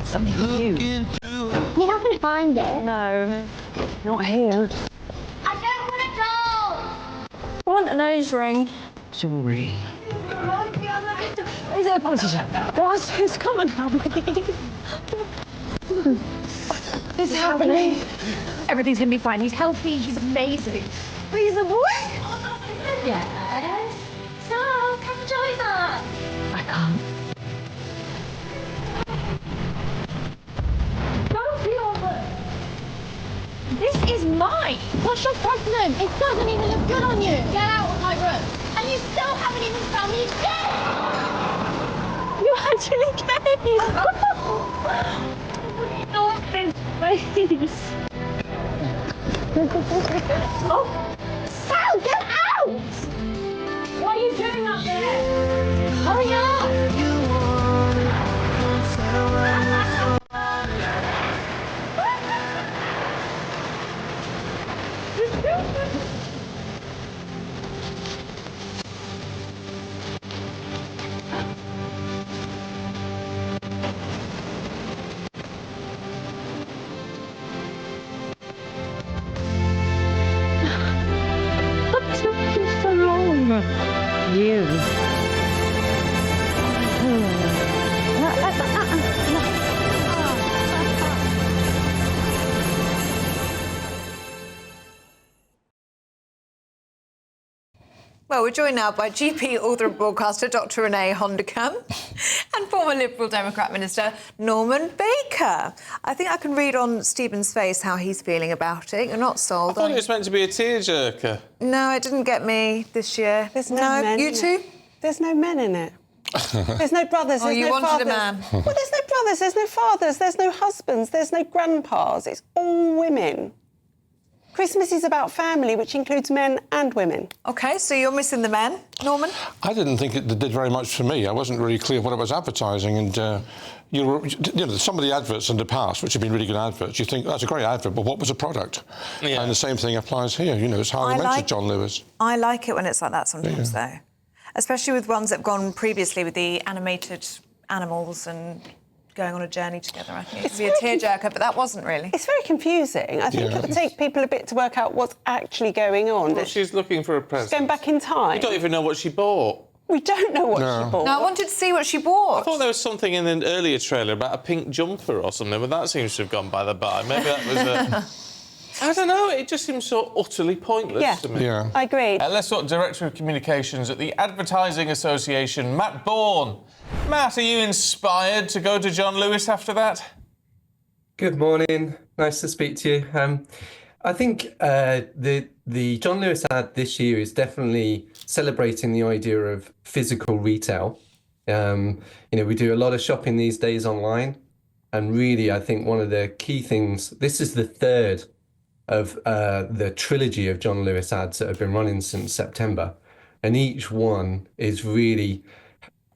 something for you. You haven't find it. No, not here. I don't want a doll. I want a nose ring. Sorry. Is it a politician? What's coming on me? What's happening? Everything's gonna be fine. He's healthy. He's amazing. But he's a boy. Yes. No, come join us. I can't. Don't be over. This is mine. What's your problem? It doesn't even look good on you. Get out of my room. And you still haven't even found me dead. You actually came. Stop this, please. Oh, Sal, get out! What are you doing up there? Hurry up! What's taking so long? You. Well, we're joined now by GP, author and broadcaster Dr Renee Hondercombe and former Liberal Democrat Minister Norman Baker. I think I can read on Stephen's face how he's feeling about it. You're not sold, I thought it was meant to be a tearjerker. No, it didn't get me this year. There's no men you in too? There's no men in it. There's no brothers, there's you no wanted fathers. a man. Well, there's no brothers, there's no fathers, there's no husbands, there's no grandpas. It's all women. Christmas is about family, which includes men and women. OK, so you're missing the men, Norman? I didn't think it did very much for me. I wasn't really clear what it was advertising, and you know, some of the adverts in the past, which have been really good adverts, you think that's a great advert, but what was the product? Yeah. And the same thing applies here. You know, it's hardly mentioned John Lewis. I like it when it's like that sometimes, though. Especially with ones that have gone previously with the animated animals and going on a journey together. I think it could be a tearjerker, but that wasn't really. It's very confusing. I think it would take people a bit to work out what's actually going on. Well, she's looking for a present. She's going back in time. You don't even know what she bought. We don't know what she bought. No, I wanted to see what she bought. I thought there was something in an earlier trailer about a pink jumper or something, but that seems to have gone by the by. Maybe that was a... I don't know, it just seems so utterly pointless to me. Yeah. I agree. Let's talk Director of Communications at the Advertising Association, Matt Bourne. Matt, are you inspired to go to John Lewis after that? Good morning. Nice to speak to you. I think the John Lewis ad this year is definitely celebrating the idea of physical retail. You know, we do a lot of shopping these days online, and really, I think one of the key things. This is the third of the trilogy of John Lewis ads that have been running since September, and each one is really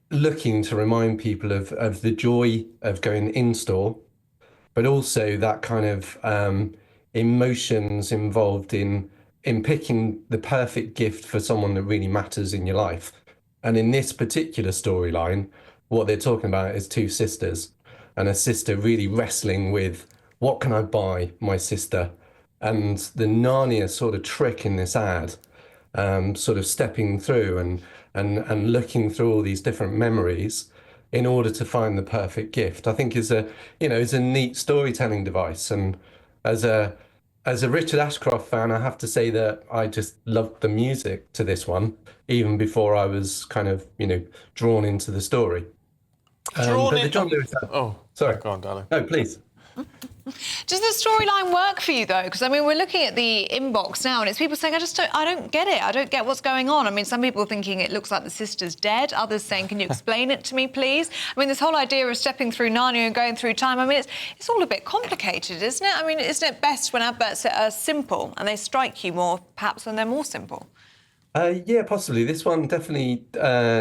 looking to remind people of the joy of going in store, but also that kind of emotions involved in picking the perfect gift for someone that really matters in your life. And in this particular storyline, what they're talking about is two sisters, and a sister really wrestling with, what can I buy my sister? And the Narnia sort of trick in this ad, sort of stepping through and looking through all these different memories in order to find the perfect gift, I think is a neat storytelling device. And as a Richard Ashcroft fan, I have to say that I just loved the music to this one, even before I was kind of, drawn into the story. Drawn the John Lewis ad... Oh, sorry. Go on, darling. No, please. Does the storyline work for you, though? Because, I mean, we're looking at the inbox now and it's people saying, I don't get it. I don't get what's going on. I mean, some people thinking it looks like the sister's dead. Others saying, can you explain it to me, please? I mean, this whole idea of stepping through Narnia and going through time, I mean, it's all a bit complicated, isn't it? I mean, isn't it best when adverts are simple and they strike you more, perhaps, when they're more simple? Yeah, possibly. This one definitely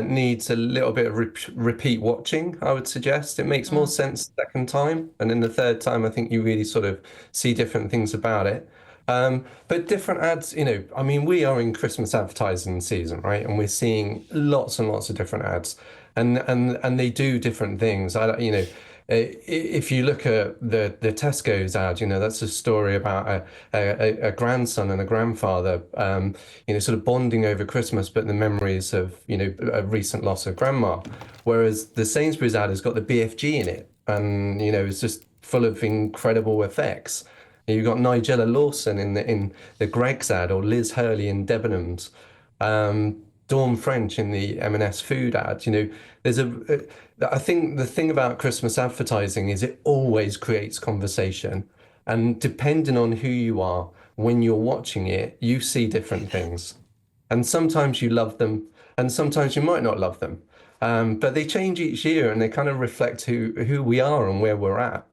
needs a little bit of repeat watching, I would suggest. It makes more sense the second time. And then the third time, I think you really sort of see different things about it. But different ads, I mean, we are in Christmas advertising season, right? And we're seeing lots and lots of different ads. And they do different things. If you look at the Tesco's ad, that's a story about a grandson and a grandfather, sort of bonding over Christmas, but the memories of, a recent loss of grandma. Whereas the Sainsbury's ad has got the BFG in it, and it's just full of incredible effects. You've got Nigella Lawson in the Greggs ad, or Liz Hurley in Debenhams. Dawn French in the M&S food ad. I think the thing about Christmas advertising is it always creates conversation, and depending on who you are when you're watching it, you see different things, and sometimes you love them, and sometimes you might not love them, but they change each year, and they kind of reflect who we are and where we're at.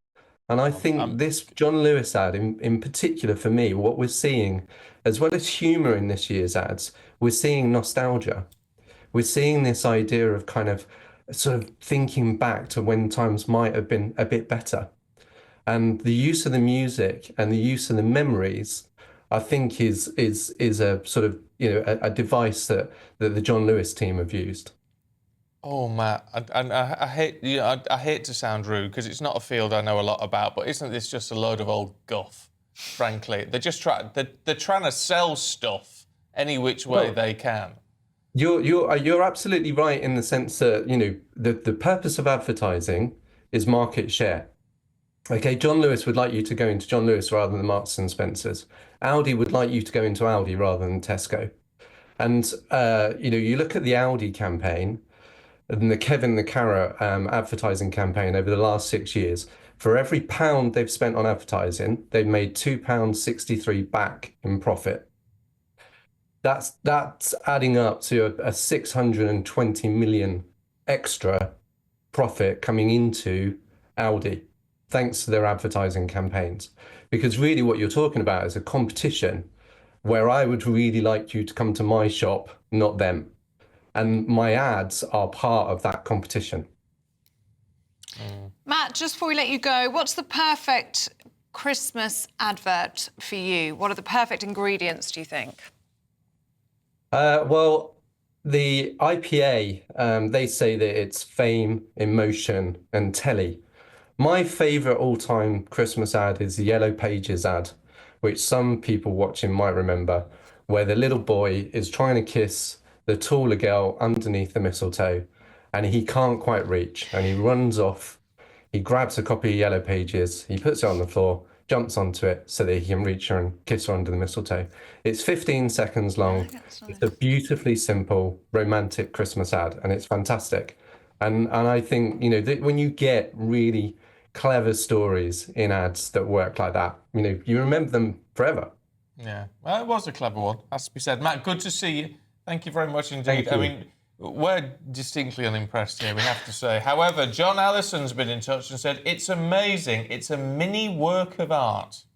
And I think this John Lewis ad in particular, for me, what we're seeing, as well as humour in this year's ads, we're seeing nostalgia. We're seeing this idea of kind of sort of thinking back to when times might have been a bit better. And the use of the music and the use of the memories, I think, is a sort of, a device that the John Lewis team have used. Oh, Matt, I hate to sound rude, because it's not a field I know a lot about, but isn't this just a load of old guff, frankly? They're trying to sell stuff any which way they can. You're absolutely right in the sense that, the purpose of advertising is market share. Okay, John Lewis would like you to go into John Lewis rather than Marks and Spencer's. Aldi would like you to go into Aldi rather than Tesco. And, you look at the Aldi campaign and the Kevin the Carrot advertising campaign over the last 6 years. For every pound they've spent on advertising, they've made £2.63 back in profit. That's adding up to a 620 million extra profit coming into Aldi, thanks to their advertising campaigns. Because really what you're talking about is a competition where I would really like you to come to my shop, not them. And my ads are part of that competition. Matt, just before we let you go, what's the perfect Christmas advert for you? What are the perfect ingredients, do you think? Well, the IPA, they say that it's fame, emotion, and telly. My favourite all-time Christmas ad is the Yellow Pages ad, which some people watching might remember, where the little boy is trying to kiss the taller girl underneath the mistletoe, and he can't quite reach, and he runs off, he grabs a copy of Yellow Pages, he puts it on the floor, jumps onto it so that he can reach her and kiss her under the mistletoe. It's 15 seconds long. It's a beautifully simple, romantic Christmas ad, and it's fantastic. And I think, that when you get really clever stories in ads that work like that, you remember them forever. Yeah, well, it was a clever one, has to be said. Matt, good to see you. Thank you very much indeed. Thank you. We're distinctly unimpressed here, we have to say. However, John Allison's been in touch and said, it's amazing. It's a mini work of art.